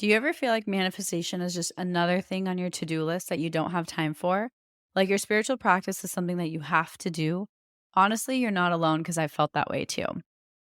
Do you ever feel like manifestation is just another thing on your to-do list that you don't have time for? Like your spiritual practice is something that you have to do? Honestly, you're not alone because I felt that way too.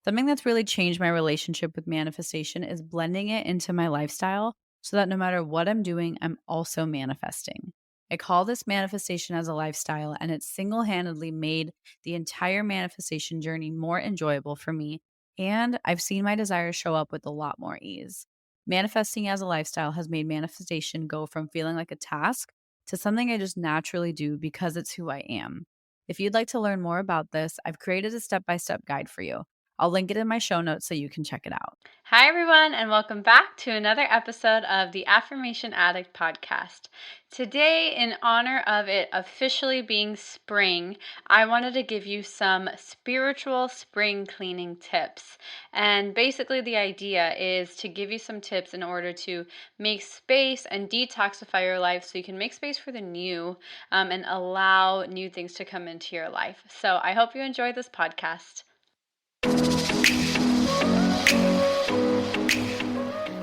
Something that's really changed my relationship with manifestation is blending it into my lifestyle so that no matter what I'm doing, I'm also manifesting. I call this manifestation as a lifestyle, and it's single handedly made the entire manifestation journey more enjoyable for me. And I've seen my desires show up with a lot more ease. Manifesting as a lifestyle has made manifestation go from feeling like a task to something I just naturally do because it's who I am. If you'd like to learn more about this, I've created a step by step guide for you. I'll link it in my show notes so you can check it out. Hi, everyone, and welcome back to another episode of the Affirmation Addict podcast. Today, in honor of it officially being spring, I wanted to give you some spiritual spring cleaning tips. And basically, the idea is to give you some tips in order to make space and detoxify your life so you can make space for the new and allow new things to come into your life. So, I hope you enjoy this podcast.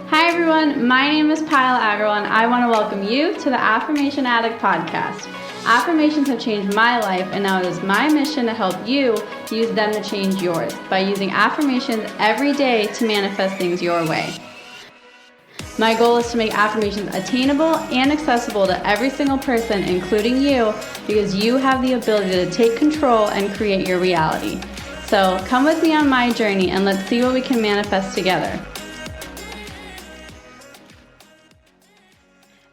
Hi everyone, my name is Pyle Agarwal and I want to welcome you to the Affirmation Addict podcast. Affirmations have changed my life and now it is my mission to help you use them to change yours by using affirmations every day to manifest things your way. My goal is to make affirmations attainable and accessible to every single person, including you, because you have the ability to take control and create your reality. So come with me on my journey and let's see what we can manifest together.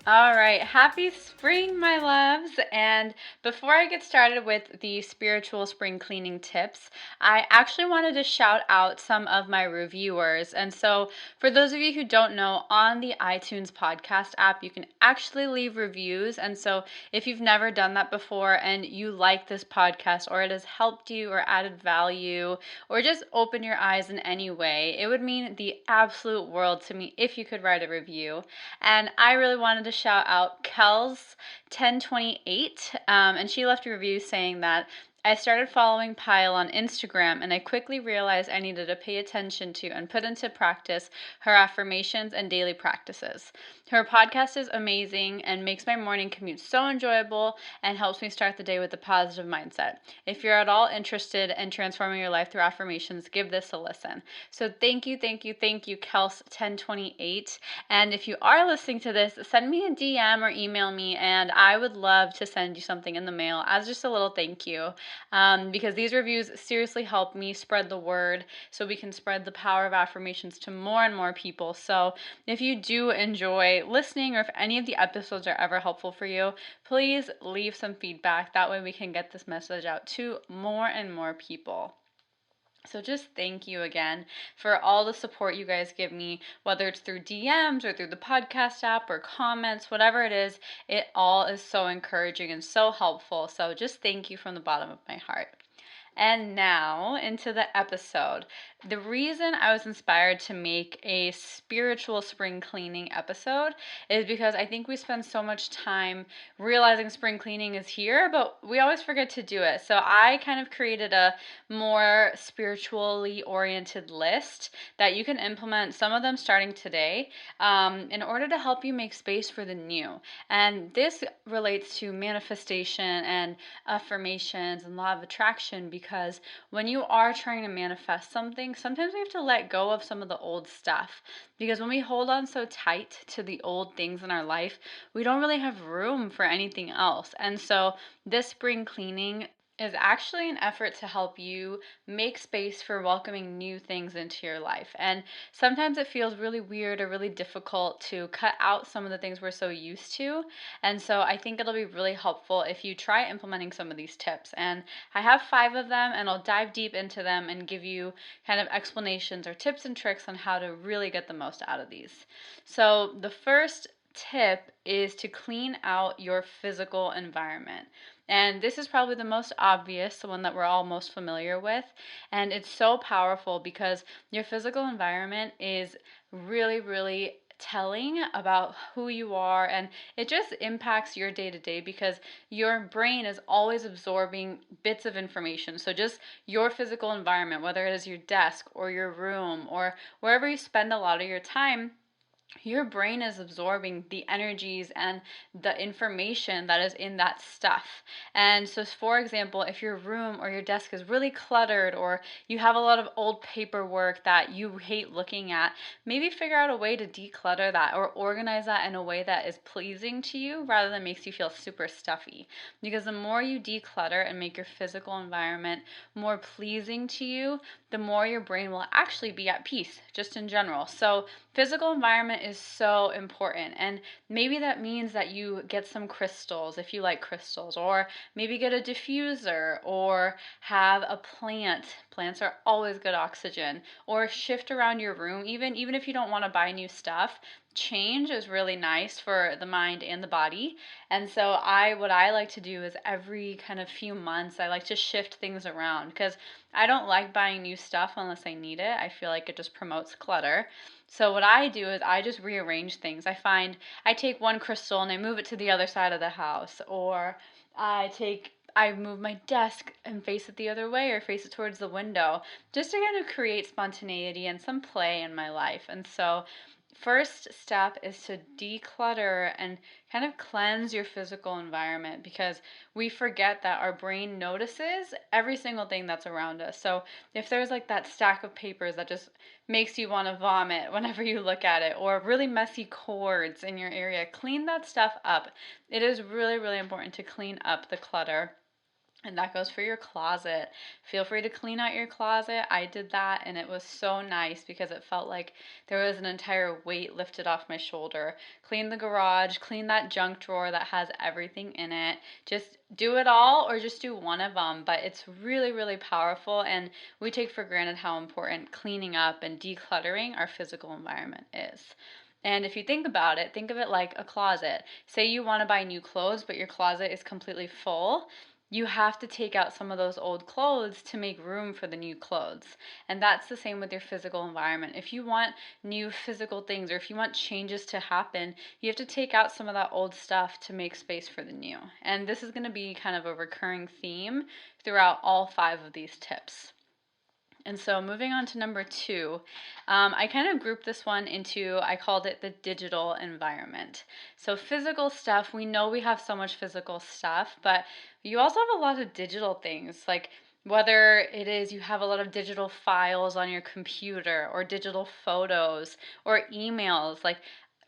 All right, happy spring, my loves. And before I get started with the spiritual spring cleaning tips, I actually wanted to shout out some of my reviewers. And so, for those of you who don't know, on the iTunes podcast app, you can actually leave reviews. And so, if you've never done that before and you like this podcast, or it has helped you, or added value, or just opened your eyes in any way, it would mean the absolute world to me if you could write a review. And I really wanted to shout out Kels1028, and she left a review saying that I started following Pyle on Instagram and I quickly realized I needed to pay attention to and put into practice her affirmations and daily practices. Her podcast is amazing and makes my morning commute so enjoyable and helps me start the day with a positive mindset. If you're at all interested in transforming your life through affirmations, give this a listen. So thank you, Kels1028. And if you are listening to this, send me a DM or email me, and I would love to send you something in the mail as just a little thank you. Because these reviews seriously help me spread the word so we can spread the power of affirmations to more and more people. So if you do enjoy listening or if any of the episodes are ever helpful for you, please leave some feedback. That way we can get this message out to more and more people. So just thank you again for all the support you guys give me, whether it's through DMs or through the podcast app or comments, whatever it is all is so encouraging and so helpful. So just thank you from the bottom of my heart. And now into the episode. The reason I was inspired to make a spiritual spring cleaning episode is because I think we spend so much time realizing spring cleaning is here, but we always forget to do it. So I kind of created a more spiritually oriented list that you can implement, some of them starting today, in order to help you make space for the new. And this relates to manifestation and affirmations and law of attraction because when you are trying to manifest something, sometimes we have to let go of some of the old stuff. Because when we hold on so tight to the old things in our life, we don't really have room for anything else. And so this spring cleaning is actually an effort to help you make space for welcoming new things into your life. And sometimes it feels really weird or really difficult to cut out some of the things we're so used to. And so I think it'll be really helpful if you try implementing some of these tips. And I have 5 of them, and I'll dive deep into them and give you kind of explanations or tips and tricks on how to really get the most out of these. So the first tip is to clean out your physical environment. And this is probably the most obvious, the one that we're all most familiar with. And it's so powerful because your physical environment is really, really telling about who you are, and it just impacts your day to day because your brain is always absorbing bits of information. So just your physical environment, whether it is your desk or your room or wherever you spend a lot of your time, your brain is absorbing the energies and the information that is in that stuff. And so, for example, if your room or your desk is really cluttered, or you have a lot of old paperwork that you hate looking at, maybe figure out a way to declutter that or organize that in a way that is pleasing to you rather than makes you feel super stuffy. Because the more you declutter and make your physical environment more pleasing to you, the more your brain will actually be at peace, just in general. So, physical environment is so important. And maybe that means that you get some crystals if you like crystals, or maybe get a diffuser, or have a plant. Plants are always good oxygen. Or shift around your room, even if you don't want to buy new stuff. Change is really nice for the mind and the body. And so what I like to do is every kind of few months I like to shift things around, because I don't like buying new stuff unless I need it. I feel like it just promotes clutter. So what I do is I just rearrange things. I take one crystal and I move it to the other side of the house, or I move my desk and face it the other way, or face it towards the window, just to kind of create spontaneity and some play in my life. And so first step is to declutter and kind of cleanse your physical environment, because we forget that our brain notices every single thing that's around us. So if there's like that stack of papers that just makes you want to vomit whenever you look at it, or really messy cords in your area, clean that stuff up. It is really, really important to clean up the clutter. And that goes for your closet. Feel free to clean out your closet. I did that and it was so nice because it felt like there was an entire weight lifted off my shoulder. Clean the garage, clean that junk drawer that has everything in it. Just do it all or just do one of them. But it's really, really powerful. And we take for granted how important cleaning up and decluttering our physical environment is. And if you think about it, think of it like a closet. Say you want to buy new clothes, but your closet is completely full. You have to take out some of those old clothes to make room for the new clothes. And that's the same with your physical environment. If you want new physical things, or if you want changes to happen, you have to take out some of that old stuff to make space for the new. And this is going to be kind of a recurring theme throughout all 5 of these tips. And so moving on to number 2, I kind of grouped this one into, I called it the digital environment. So physical stuff, we know we have so much physical stuff, but you also have a lot of digital things, like whether it is you have a lot of digital files on your computer, or digital photos, or emails. Like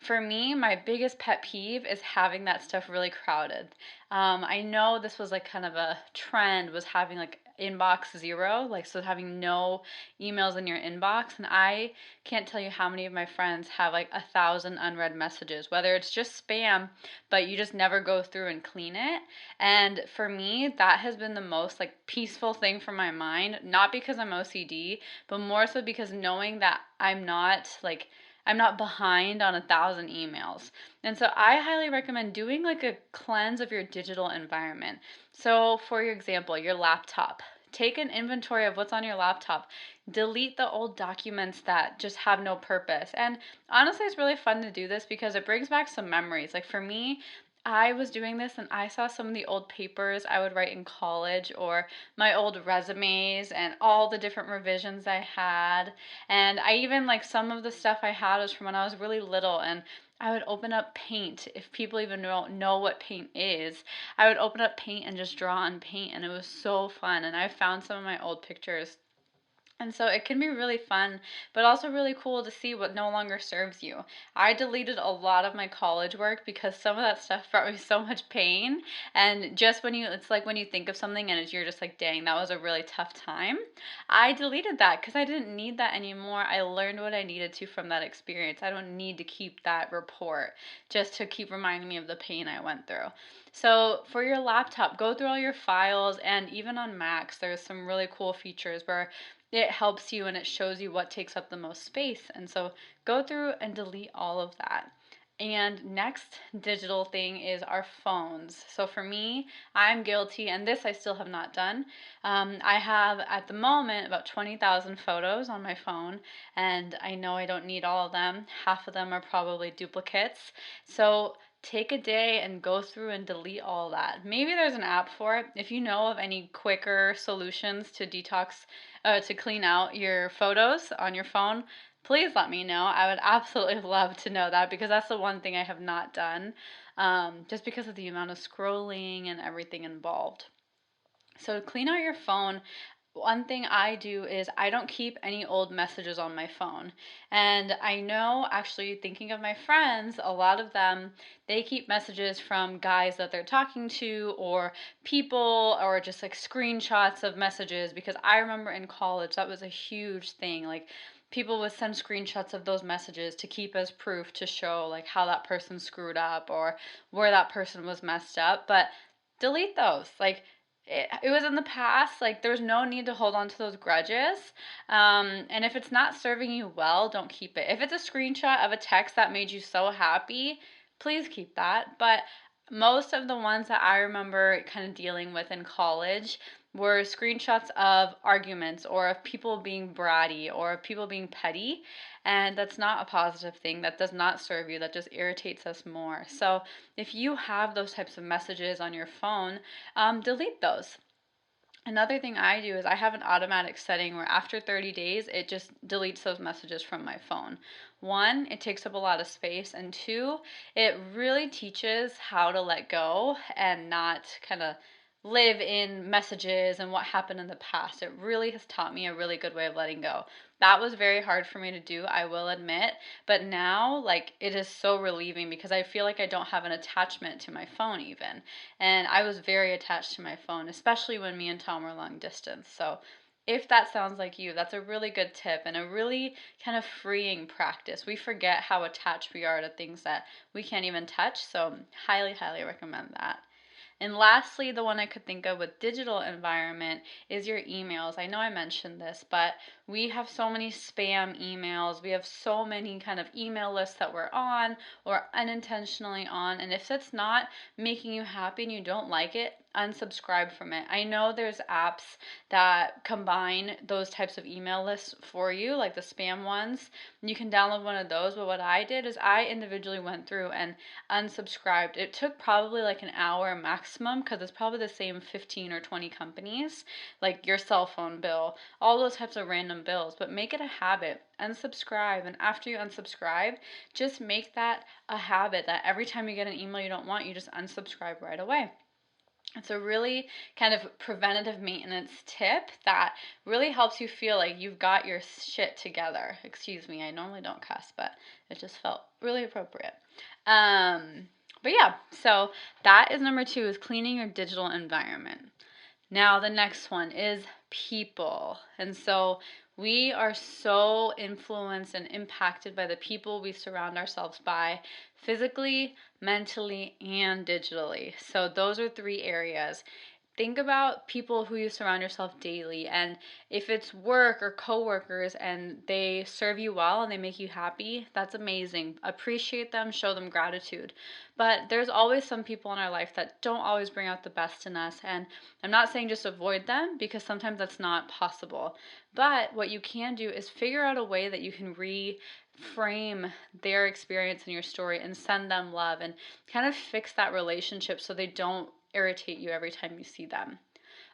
for me, my biggest pet peeve is having that stuff really crowded. I know this was like kind of a trend, was having like inbox zero, like so having no emails in your inbox. And I can't tell you how many of my friends have like 1,000 unread messages, whether it's just spam, but you just never go through and clean it. And for me, that has been the most like peaceful thing for my mind, not because I'm OCD, but more so because knowing that I'm not behind on 1,000 emails. And so I highly recommend doing like a cleanse of your digital environment. So, for your example, your laptop. Take an inventory of what's on your laptop. Delete the old documents that just have no purpose. And honestly, it's really fun to do this because it brings back some memories. Like for me, I was doing this and I saw some of the old papers I would write in college, or my old resumes and all the different revisions I had. And I even like some of the stuff I had was from when I was really little, and I would open up paint. If people even know what paint is, I would open up paint and just draw on paint, and it was so fun. And I found some of my old pictures, and so it can be really fun, but also really cool to see what no longer serves you. I deleted a lot of my college work because some of that stuff brought me so much pain. And just it's like when you think of something and you're just like, dang, that was a really tough time. I deleted that because I didn't need that anymore. I learned what I needed to from that experience. I don't need to keep that report just to keep reminding me of the pain I went through. So for your laptop, go through all your files, and even on Macs, there's some really cool features where it helps you and it shows you what takes up the most space. And so go through and delete all of that. And next digital thing is our phones. So for me, I'm guilty, and this I still have not done. I have at the moment about 20,000 photos on my phone, and I know I don't need all of them. Half of them are probably duplicates. So take a day and go through and delete all that. Maybe there's an app for it. If you know of any quicker solutions to detox, to clean out your photos on your phone, please let me know. I would absolutely love to know that because that's the one thing I have not done, just because of the amount of scrolling and everything involved. So, to clean out your phone, one thing I do is I don't keep any old messages on my phone. And I know, actually, thinking of my friends, a lot of them, they keep messages from guys that they're talking to, or people, or just like screenshots of messages. Because I remember in college, that was a huge thing. Like, people would send screenshots of those messages to keep as proof to show like how that person screwed up or where that person was messed up. But delete those. Like, it was in the past. Like, there's no need to hold on to those grudges. And if it's not serving you well, don't keep it. If it's a screenshot of a text that made you so happy, please keep that. But most of the ones that I remember kind of dealing with in college were screenshots of arguments or of people being bratty or of people being petty. And that's not a positive thing. That does not serve you. That just irritates us more. So if you have those types of messages on your phone, delete those. Another thing I do is I have an automatic setting where after 30 days, it just deletes those messages from my phone. One, it takes up a lot of space, and two, it really teaches how to let go and not kind of live in messages and what happened in the past. It really has taught me a really good way of letting go. That was very hard for me to do, I will admit, but now like it is so relieving because I feel like I don't have an attachment to my phone even. And I was very attached to my phone, especially when me and Tom were long distance. So if that sounds like you, that's a really good tip and a really kind of freeing practice. We forget how attached we are to things that we can't even touch. So highly, highly recommend that. And lastly, the one I could think of with digital environment is your emails. I know I mentioned this, but we have so many spam emails. We have so many kind of email lists that we're on or unintentionally on. And if it's not making you happy and you don't like it, unsubscribe from it. I know there's apps that combine those types of email lists for you, like the spam ones. You can download one of those, but what I did is I individually went through and unsubscribed. It took probably like an hour maximum because it's probably the same 15 or 20 companies, like your cell phone bill, all those types of random bills. But make it a habit. Unsubscribe. And after you unsubscribe, just make that a habit that every time you get an email you don't want, you just unsubscribe right away. It's a really kind of preventative maintenance tip that really helps you feel like you've got your shit together. Excuse me, I normally don't cuss, but it just felt really appropriate. Um, but yeah, so that is number two, is cleaning your digital environment. Now, the next one is people. And so we are so influenced and impacted by the people we surround ourselves by, physically, mentally, and digitally. So, those are three areas. Think about people who you surround yourself daily, and if it's work or coworkers and they serve you well and they make you happy, that's amazing. Appreciate them, show them gratitude. But there's always some people in our life that don't always bring out the best in us, and I'm not saying just avoid them because sometimes that's not possible. But what you can do is figure out a way that you can reframe their experience in your story and send them love and kind of fix that relationship so they don't irritate you every time you see them.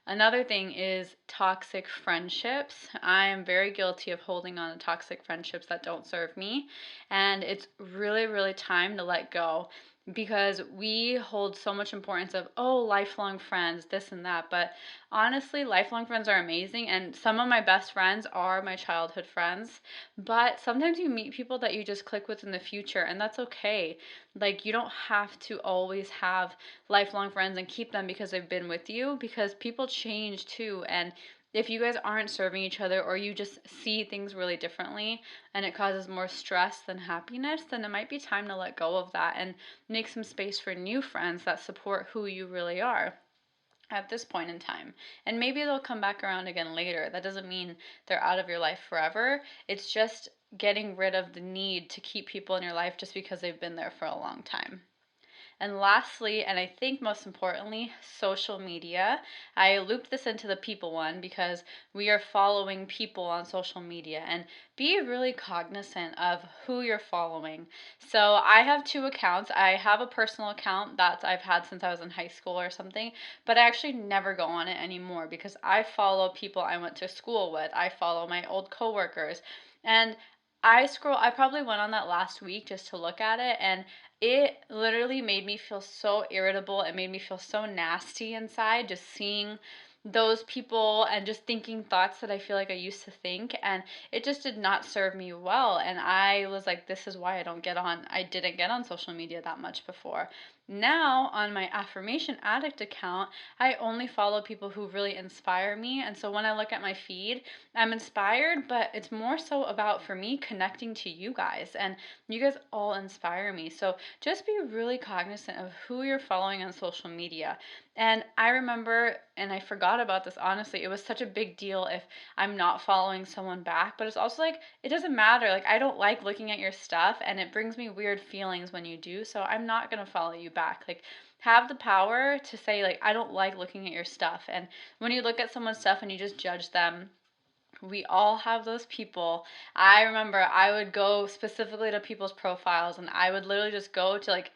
Another thing is toxic friendships. I am very guilty of holding on to toxic friendships that don't serve me, and it's really, really time to let go because we hold so much importance of, oh, lifelong friends, this and that. But honestly, lifelong friends are amazing, and some of my best friends are my childhood friends. But sometimes you meet people that you just click with in the future, and that's okay. Like, you don't have to always have lifelong friends and keep them because they've been with you, because people change too. And if you guys aren't serving each other or you just see things really differently and it causes more stress than happiness, then it might be time to let go of that and make some space for new friends that support who you really are at this point in time. And maybe they'll come back around again later. That doesn't mean they're out of your life forever. It's just getting rid of the need to keep people in your life just because they've been there for a long time. And lastly, and I think most importantly, social media. I looped this into the people one because we are following people on social media, and be really cognizant of who you're following. So I have two accounts. I have a personal account that I've had since I was in high school or something, but I actually never go on it anymore because I follow people I went to school with. I follow my old coworkers. And I probably went on that last week just to look at it, and it literally made me feel so irritable. It made me feel so nasty inside just seeing those people and just thinking thoughts that I feel like I used to think, and it just did not serve me well. And I was like, this is why I didn't get on social media that much before. Now, on my Affirmation Addict account, I only follow people who really inspire me. And so when I look at my feed, I'm inspired, but it's more so about, for me, connecting to you guys. And you guys all inspire me. So just be really cognizant of who you're following on social media. And I remember, and I forgot about this, honestly, it was such a big deal if I'm not following someone back. But it's also like, it doesn't matter. Like, I don't like looking at your stuff, and it brings me weird feelings when you do. So I'm not going to follow you back. Like, have the power to say, like, I don't like looking at your stuff. And when you look at someone's stuff and you just judge them, we all have those people. I remember I would go specifically to people's profiles, and I would literally just go to like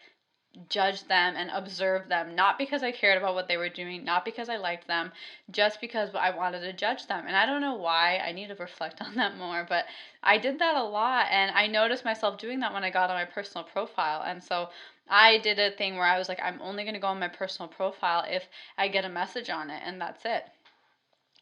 judge them and observe them, not because I cared about what they were doing, not because I liked them, just because I wanted to judge them. And I don't know why. I need to reflect on that more, but I did that a lot, and I noticed myself doing that when I got on my personal profile. And so I did a thing where I was like, I'm only going to go on my personal profile if I get a message on it, and that's it.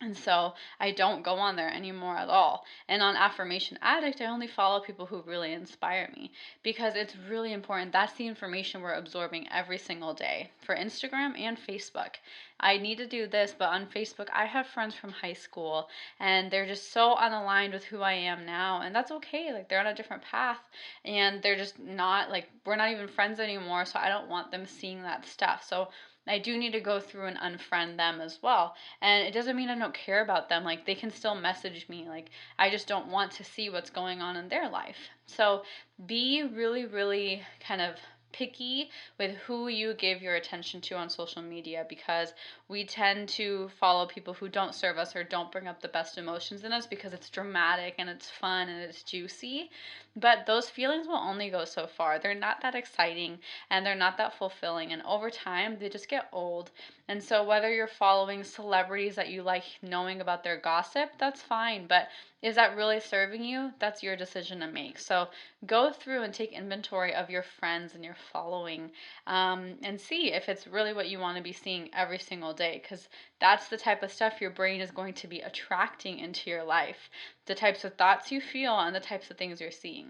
And so I don't go on there anymore at all. And on Affirmation Addict, I only follow people who really inspire me, because it's really important. That's the information we're absorbing every single day for Instagram and Facebook. I need to do this, but on Facebook, I have friends from high school, and they're just so unaligned with who I am now. And that's okay. Like, they're on a different path, and they're just not, like, we're not even friends anymore. So I don't want them seeing that stuff. So I do need to go through and unfriend them as well. And it doesn't mean I don't care about them. Like, they can still message me. Like, I just don't want to see what's going on in their life. So be really, really kind of picky with who you give your attention to on social media, because we tend to follow people who don't serve us or don't bring up the best emotions in us because it's dramatic and it's fun and it's juicy. But those feelings will only go so far. They're not that exciting, and they're not that fulfilling. And over time, they just get old. And so, whether you're following celebrities that you like knowing about their gossip, that's fine. But is that really serving you? That's your decision to make. So, go through and take inventory of your friends and your following, and see if it's really what you want to be seeing every single day. Because that's the type of stuff your brain is going to be attracting into your life, the types of thoughts you feel and the types of things you're seeing.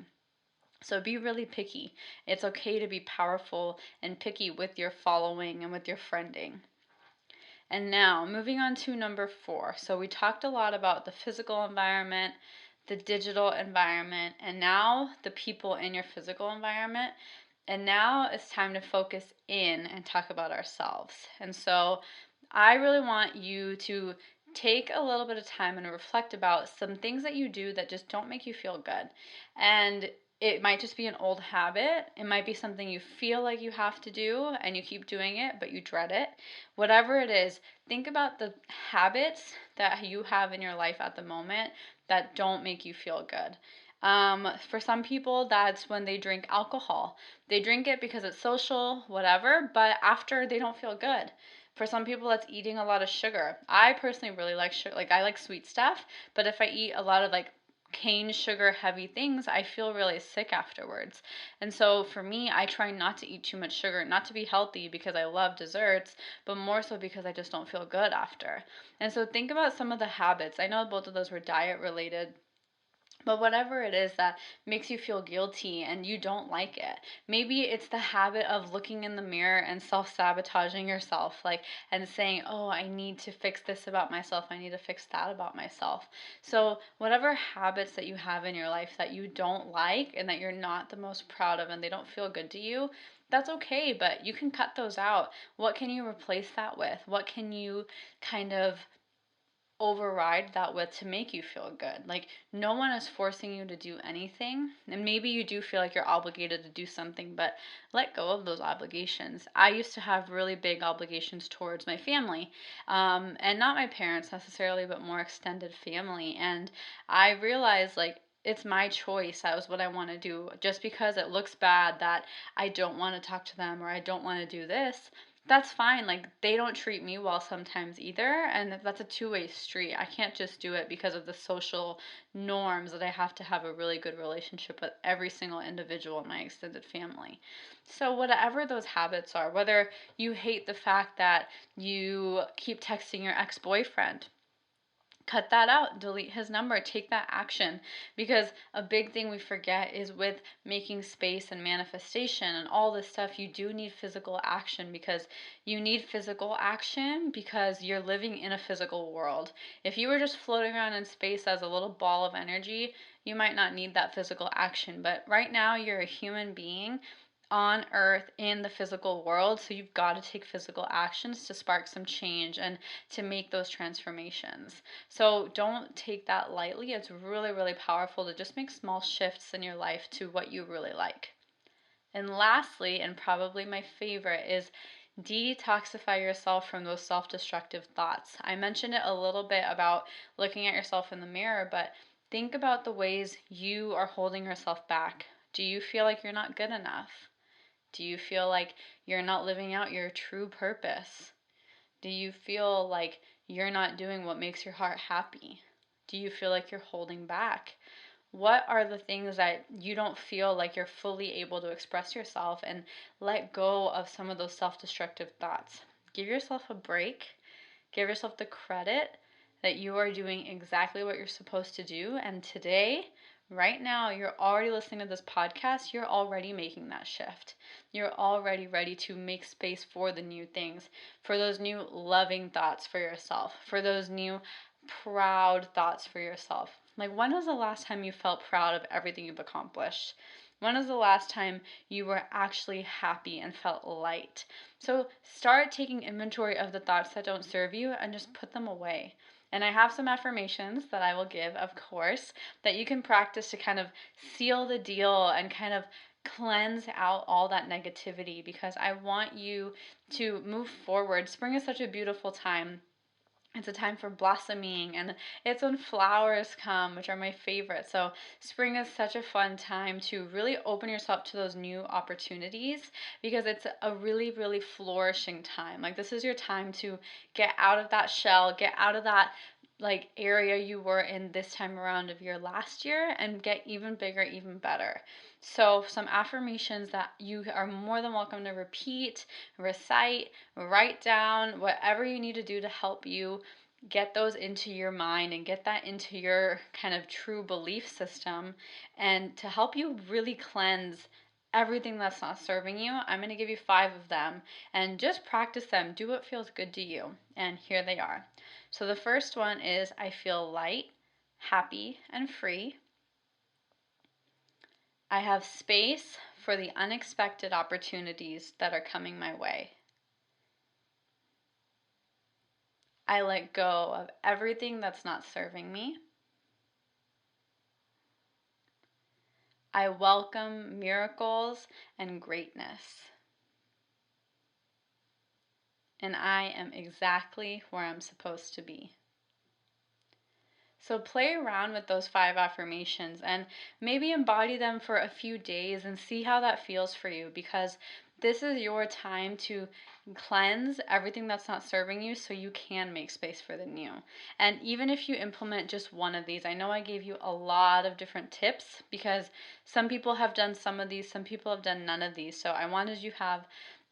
So be really picky. It's okay to be powerful and picky with your following and with your friending. And now, moving on to number 4. So, we talked a lot about the physical environment, the digital environment, and now the people in your physical environment. And now it's time to focus in and talk about ourselves. And so, I really want you to take a little bit of time and reflect about some things that you do that just don't make you feel good. And it might just be an old habit. It might be something you feel like you have to do and you keep doing it, but you dread it. Whatever it is, think about the habits that you have in your life at the moment that don't make you feel good. For some people, that's when they drink alcohol. They drink it because it's social, whatever, but after they don't feel good. For some people, that's eating a lot of sugar. I personally really like sugar. Like, I like sweet stuff, but if I eat a lot of like cane sugar heavy things, I feel really sick afterwards. And so for me, I try not to eat too much sugar, not to be healthy because I love desserts, but more so because I just don't feel good after. And so think about some of the habits. I know both of those were diet related, but whatever it is that makes you feel guilty and you don't like it. Maybe it's the habit of looking in the mirror and self sabotaging yourself, like, and saying, oh, I need to fix this about myself. I need to fix that about myself. So, whatever habits that you have in your life that you don't like and that you're not the most proud of and they don't feel good to you, that's okay, but you can cut those out. What can you replace that with? What can you kind of override that with to make you feel good? Like, no one is forcing you to do anything. And maybe you do feel like you're obligated to do something, but let go of those obligations. I used to have really big obligations towards my family, and not my parents necessarily, but more extended family. And I realized, like, it's my choice. That was what I want to do. Just because it looks bad that I don't want to talk to them or I don't want to do this, that's fine. Like, they don't treat me well sometimes either, and that's a two-way street. I can't just do it because of the social norms that I have to have a really good relationship with every single individual in my extended family. So whatever those habits are, whether you hate the fact that you keep texting your ex-boyfriend, cut that out, delete his number, take that action. Because a big thing we forget is with making space and manifestation and all this stuff, you do need physical action, because you need physical action because you're living in a physical world. If you were just floating around in space as a little ball of energy, you might not need that physical action. But right now, you're a human being on earth in the physical world, so you've got to take physical actions to spark some change and to make those transformations. So don't take that lightly. It's really, really powerful to just make small shifts in your life to what you really like. And lastly, and probably my favorite, is detoxify yourself from those self destructive thoughts. I mentioned it a little bit about looking at yourself in the mirror, but think about the ways you are holding yourself back. Do you feel like you're not good enough? Do you feel like you're not living out your true purpose? Do you feel like you're not doing what makes your heart happy? Do you feel like you're holding back? What are the things that you don't feel like you're fully able to express yourself, and let go of some of those self destructive thoughts? Give yourself a break. Give yourself the credit that you are doing exactly what you're supposed to do. And today, right now, you're already listening to this podcast. You're already making that shift. You're already ready to make space for the new things, for those new loving thoughts for yourself, for those new proud thoughts for yourself. Like, when was the last time you felt proud of everything you've accomplished? When was the last time you were actually happy and felt light? So start taking inventory of the thoughts that don't serve you and just put them away. And I have some affirmations that I will give, of course, that you can practice to kind of seal the deal and kind of cleanse out all that negativity, because I want you to move forward. Spring is such a beautiful time. It's a time for blossoming, and it's when flowers come, which are my favorite. So spring is such a fun time to really open yourself to those new opportunities, because it's a really, really flourishing time. Like, this is your time to get out of that shell, get out of that like area you were in this time around of your last year, and get even bigger, even better. So some affirmations that you are more than welcome to repeat, recite, write down, whatever you need to do to help you get those into your mind and get that into your kind of true belief system, and to help you really cleanse everything that's not serving you. I'm going to give you 5 of them, and just practice them. Do what feels good to you. And here they are. So the first one is, I feel light, happy, and free. I have space for the unexpected opportunities that are coming my way. I let go of everything that's not serving me. I welcome miracles and greatness. And I am exactly where I'm supposed to be. So play around with those 5 affirmations and maybe embody them for a few days and see how that feels for you, because this is your time to cleanse everything that's not serving you so you can make space for the new. And even if you implement just one of these, I know I gave you a lot of different tips, because some people have done some of these, some people have done none of these. So I wanted you to have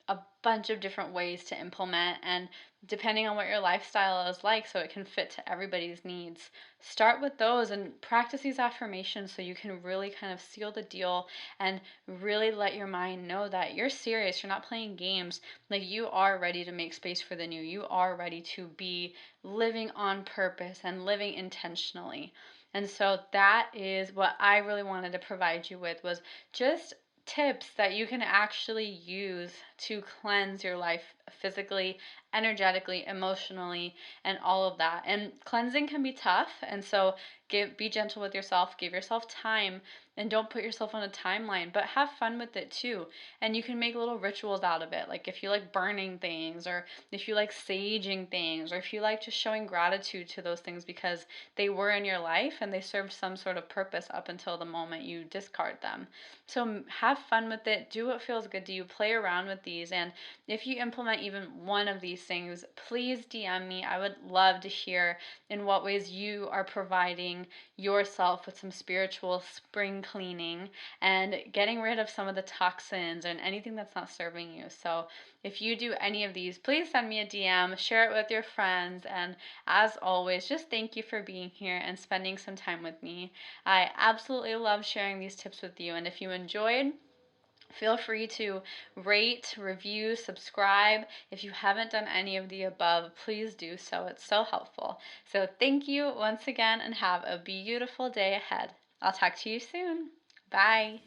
a bunch of different ways to implement, and depending on what your lifestyle is like, so it can fit to everybody's needs. Start with those and practice these affirmations so you can really kind of seal the deal and really let your mind know that you're serious. You're not playing games. Like, you are ready to make space for the new. You are ready to be living on purpose and living intentionally. And so that is what I really wanted to provide you with, was just tips that you can actually use to cleanse your life physically, energetically, emotionally, and all of that. And cleansing can be tough, and so be gentle with yourself. Give yourself time and don't put yourself on a timeline, but have fun with it too. And you can make little rituals out of it. Like if you like burning things, or if you like saging things, or if you like just showing gratitude to those things because they were in your life and they served some sort of purpose up until the moment you discard them. So have fun with it. Do what feels good to you. Play around with these. And if you implement even one of these things, please DM me. I would love to hear in what ways you are providing yourself with some spiritual spring cleaning and getting rid of some of the toxins and anything that's not serving you. So if you do any of these, please send me a DM, share it with your friends, and as always, just thank you for being here and spending some time with me. I absolutely love sharing these tips with you, and if you enjoyed, feel free to rate, review, subscribe. If you haven't done any of the above, please do so. It's so helpful. So thank you once again and have a beautiful day ahead. I'll talk to you soon. Bye.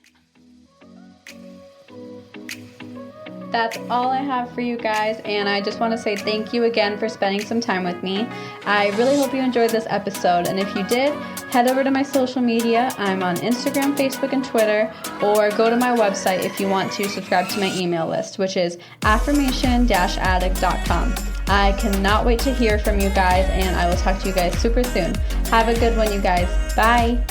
That's all I have for you guys, and I just want to say thank you again for spending some time with me. I really hope you enjoyed this episode, and if you did, head over to my social media. I'm on Instagram, Facebook, and Twitter, or go to my website if you want to subscribe to my email list, which is affirmation-addict.com. I cannot wait to hear from you guys, and I will talk to you guys super soon. Have a good one, you guys. Bye.